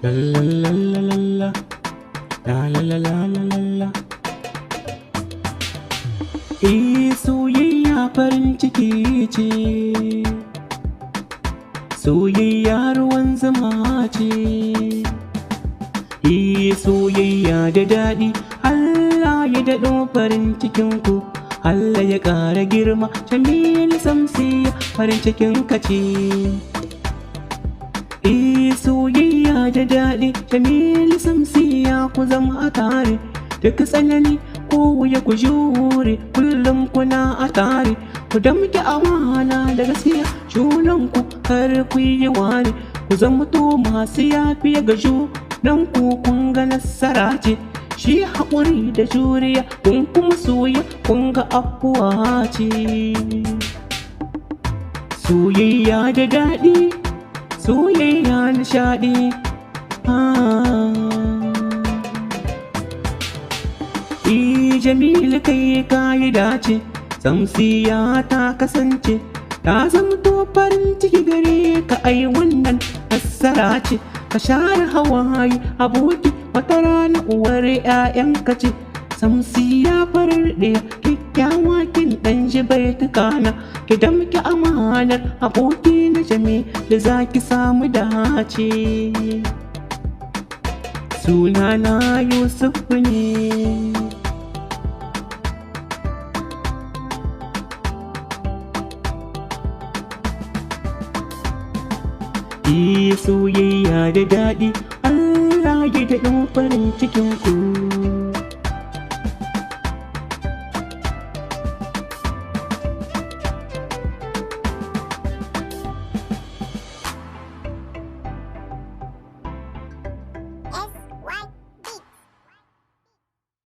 La la la la la la, la la la la la la. Soyayya farin ciki ce, soyayya ruwan zuma ce. Soyayya da daɗi, Allah ya daɗo farin cikinku, Allah ya ƙara girma. Jamilu Samsiya farin cikin ka ce. Soyayya da daɗi, Jamilu Samsiya ku zama a tare. Duk tsanani ko wuya ku jure, kullum kuna a tare. Ku damke amana da gaskiya junanku, kar ku yi ware. Ku zama to masu yafiya ga junanku, kun ga nasara ce. Shi haƙuri da juriya, kun kuma soya, kun ga afuwa ce. Soyayya da daɗi, soyayya nishaɗi. Jamilu kai ka yi dace, Samsiya ta kasance, ta zamto farin ciki gare ka. Ai wannan nasara ce, ka share hawaye aboki, wata rana uwar 'ya'yanka ce. Samsiya farar ɗaya kyakkyawa, kin ɗan ji baitukana, ki damki amanar aboki na Jamilu, za ki samu dace. Sunana Yusuf ne. Soyayya da daɗi, Allah ya daɗin farin cikinku.